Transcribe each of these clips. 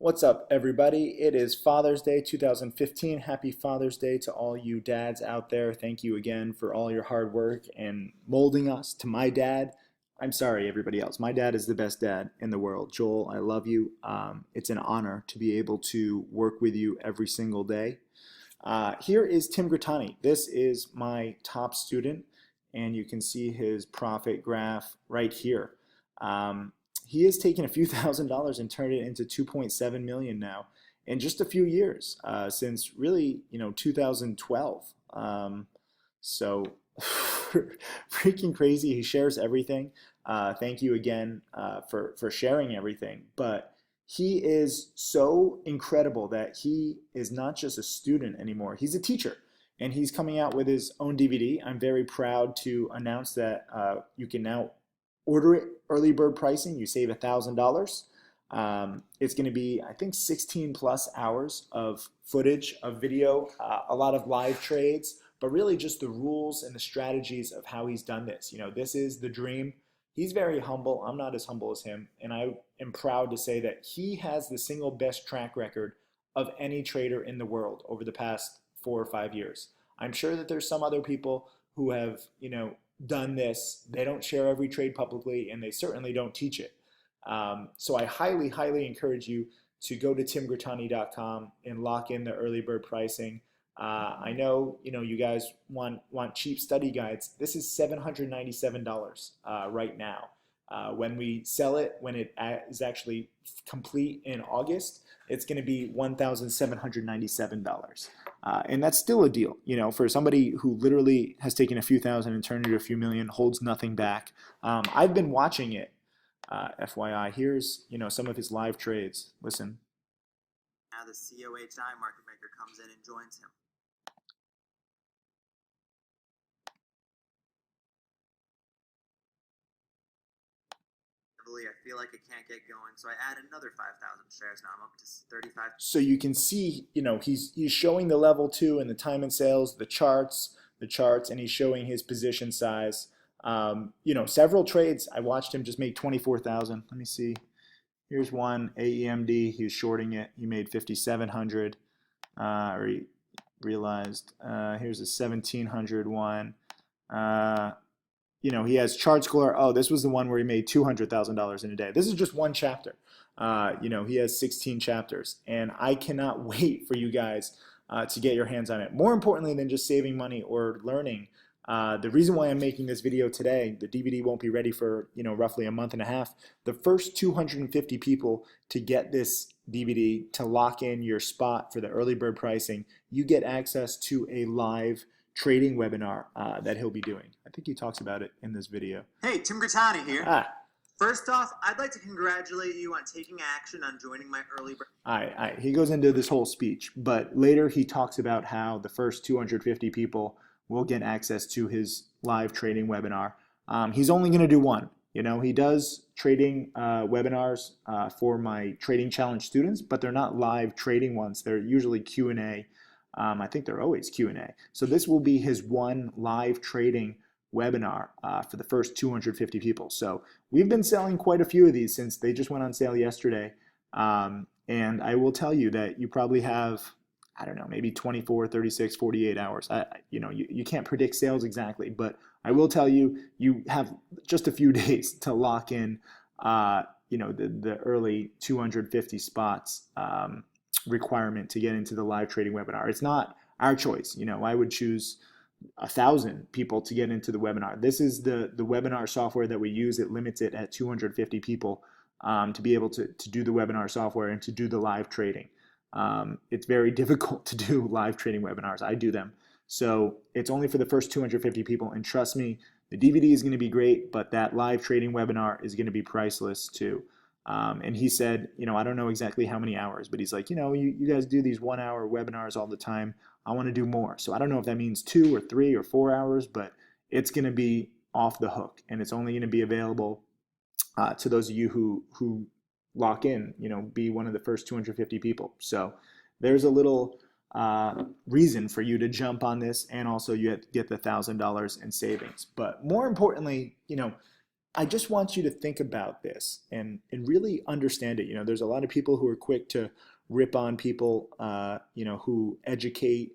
What's up, everybody? It is Father's Day 2015. Happy Father's Day to all you dads out there. Thank you again for all your hard work and molding us to my dad. I'm sorry, everybody else. My dad is the best dad in the world. Joel, I love you. It's an honor to be able to work with you every single day. Here is Tim Grittani. This is my top student, and you can see his profit graph right here. Um, he has taken a few $1,000s and turned it into 2.7 million now in just a few years, since really, 2012. So freaking crazy. He shares everything. Thank you again for sharing everything. But he is so incredible that he is not just a student anymore. He's a teacher, and he's coming out with his own DVD. I'm very proud to announce that you can now order it early bird pricing. You save $1,000. It's going to be, I think, 16 plus hours of footage, of video, a lot of live trades, but really just the rules and the strategies of how he's done this. This is the dream. He's very humble. I'm not as humble as him, and I am proud to say that he has the single best track record of any trader in the world over the past 4 or 5 years. I'm sure that there's some other people who have, done this. They don't share every trade publicly, and they certainly don't teach it. So I highly, highly encourage you to go to timgrittani.com and lock in the early bird pricing. I know, you guys want cheap study guides. This is $797 right now. When we sell it, when it is actually complete in August, it's going to be $1,797. And that's still a deal, for somebody who literally has taken a few thousand and turned it to a few million, holds nothing back. I've been watching it. FYI, here's some of his live trades. Listen. Now the COHI market maker comes in and joins him. I feel like it can't get going, so I add another 5,000 shares. Now I'm up to 35. So you can see, he's showing the level 2 and the time and sales, the charts, and he's showing his position size. Several trades. I watched him just make 24,000. Let me see. Here's one, AEMD. He was shorting it. He made 5,700. Or he realized. Here's a 1,700 one. He has charts galore. Oh, this was the one where he made $200,000 in a day. This is just one chapter. He has 16 chapters, and I cannot wait for you guys to get your hands on it. More importantly than just saving money or learning, the reason why I'm making this video today, the DVD won't be ready for roughly a month and a half. The first 250 people to get this DVD, to lock in your spot for the early bird pricing, you get access to a live trading webinar that he'll be doing. I think he talks about it in this video. Hey, Tim Grittani here. First off, I'd like to congratulate you on taking action on joining my early bird. He goes into this whole speech, but later he talks about how the first 250 people will get access to his live trading webinar. He's only going to do one. He does trading webinars for my trading challenge students, but they're not live trading ones. They're usually Q&A. I think they're always Q&A. So this will be his one live trading webinar for the first 250 people. So we've been selling quite a few of these since they just went on sale yesterday. And I will tell you that you probably have, I don't know, maybe 24, 36, 48 hours. You can't predict sales exactly, but I will tell you, you have just a few days to lock in, the early 250 spots requirement to get into the live trading webinar. It's not our choice. I would choose 1,000 people to get into the webinar. This is the webinar software that we use. It limits it at 250 people to be able to do the webinar software and to do the live trading. It's very difficult to do live trading webinars. I do them. So it's only for the first 250 people. And trust me, the DVD is going to be great, but that live trading webinar is going to be priceless too. And he said, I don't know exactly how many hours, but he's like, you guys do these 1 hour webinars all the time. I want to do more. So I don't know if that means 2 or 3 or 4 hours, but it's going to be off the hook, and it's only going to be available to those of you who lock in, be one of the first 250 people. So there's a little reason for you to jump on this, and also you get the $1,000 in savings. But more importantly, I just want you to think about this and really understand it. There's a lot of people who are quick to rip on people, who educate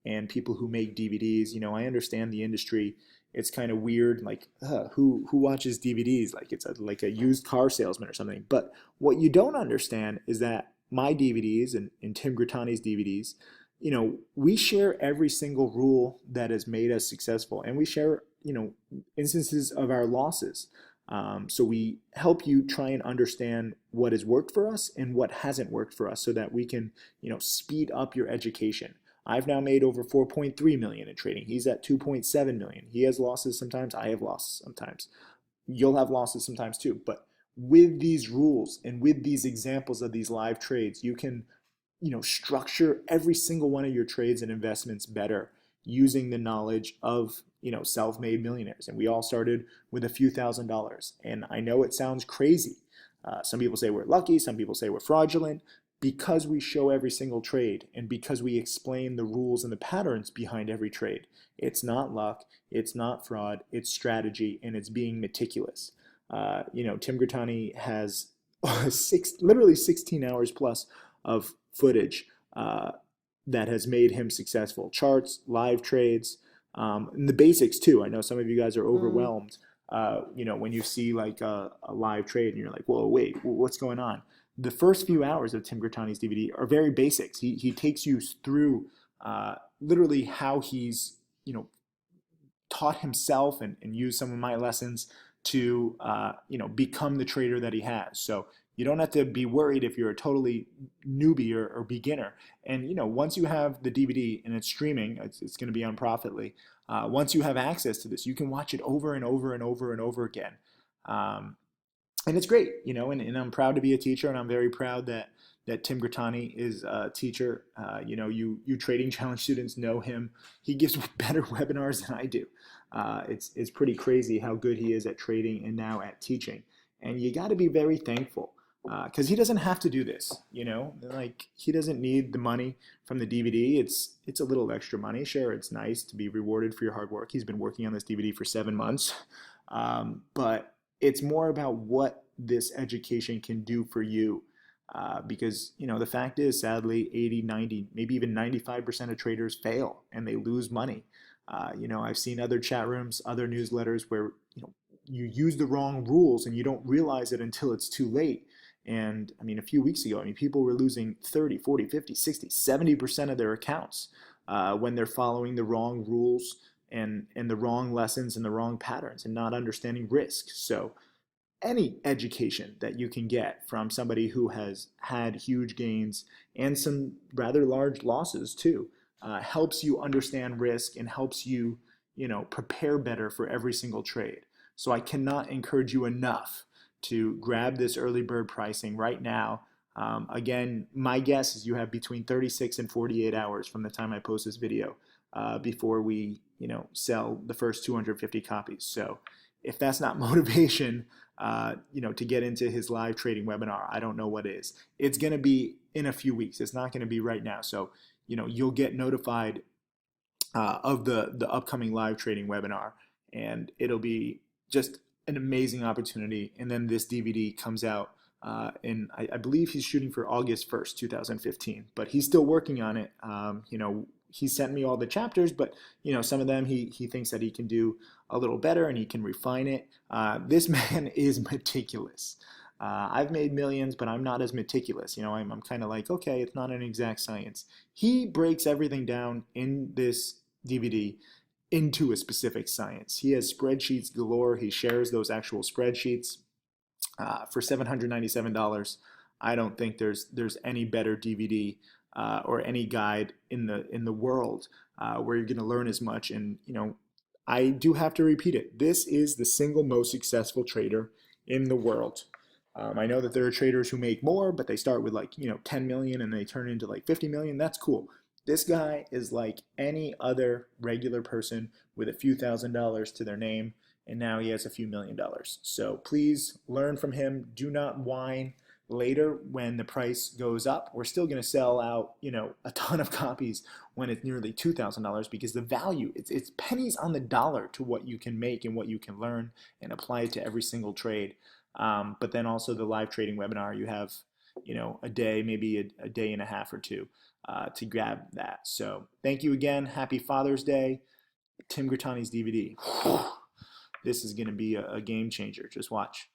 and people who make DVDs. I understand the industry. It's kind of weird, like who watches DVDs? Like it's like a used car salesman or something. But what you don't understand is that my DVDs and Tim Grittani's DVDs, we share every single rule that has made us successful, and we share, instances of our losses. So we help you try and understand what has worked for us and what hasn't worked for us, so that we can, speed up your education. I've now made over 4.3 million in trading. He's at 2.7 million. He has losses sometimes. I have losses sometimes. You'll have losses sometimes too. But with these rules and with these examples of these live trades, you can, structure every single one of your trades and investments better using the knowledge of, self-made millionaires. And we all started with a few $1,000s. And I know it sounds crazy. Some people say we're lucky. Some people say we're fraudulent. Because we show every single trade and because we explain the rules and the patterns behind every trade. It's not luck, it's not fraud, it's strategy, and it's being meticulous. Tim Grittani has literally 16 hours plus of footage that has made him successful. Charts, live trades, and the basics too. I know some of you guys are overwhelmed. When you see like a live trade and you're like, whoa, wait, what's going on? The first few hours of Tim Grittani's DVD are very basics. He takes you through literally how he's, taught himself and used some of my lessons to, become the trader that he has. So you don't have to be worried if you're a totally newbie or beginner. And, once you have the DVD and it's streaming, it's going to be on Profitly. Once you have access to this, you can watch it over and over and over and over again. And it's great, and I'm proud to be a teacher, and I'm very proud that Tim Grittani is a teacher. You Trading Challenge students know him. He gives better webinars than I do. It's pretty crazy how good he is at trading and now at teaching. And you got to be very thankful because he doesn't have to do this. Like he doesn't need the money from the DVD. It's a little extra money. Sure, it's nice to be rewarded for your hard work. He's been working on this DVD for 7 months, but it's more about what this education can do for you. Because, the fact is, sadly, 80, 90, maybe even 95% of traders fail and they lose money. I've seen other chat rooms, other newsletters where, you use the wrong rules and you don't realize it until it's too late. And I mean, a few weeks ago, people were losing 30, 40, 50, 60, 70% of their accounts when they're following the wrong rules and the wrong lessons and the wrong patterns and not understanding risk. So any education that you can get from somebody who has had huge gains and some rather large losses too helps you understand risk and helps you, prepare better for every single trade. So I cannot encourage you enough to grab this early bird pricing right now. Again, my guess is you have between 36 and 48 hours from the time I post this video before we, sell the first 250 copies. So if that's not motivation, to get into his live trading webinar, I don't know what is. It's going to be in a few weeks. It's not going to be right now. So, you'll get notified of the upcoming live trading webinar, and it'll be just an amazing opportunity. And then this DVD comes out and I believe he's shooting for August 1st, 2015, but he's still working on it. He sent me all the chapters, but some of them he thinks that he can do a little better and he can refine it. This man is meticulous. I've made millions, but I'm not as meticulous. I'm kind of like, okay, it's not an exact science. He breaks everything down in this DVD into a specific science. He has spreadsheets galore. He shares those actual spreadsheets for $797. I don't think there's any better DVD or any guide in the world where you're going to learn as much. And I do have to repeat it. This is the single most successful trader in the world. I know that there are traders who make more, but they start with like 10 million and they turn into like 50 million. That's cool. This guy is like any other regular person with a few $1,000s to their name, and now he has a few $1 million. So please learn from him. Do not whine. later when the price goes up, we're still going to sell out, a ton of copies when it's nearly $2,000 because the value, it's pennies on the dollar to what you can make and what you can learn and apply it to every single trade. But then also the live trading webinar, you have, a day, maybe a day and a half or two to grab that. So thank you again. Happy Father's Day. Tim Grattani's DVD. This is going to be a game changer. Just watch.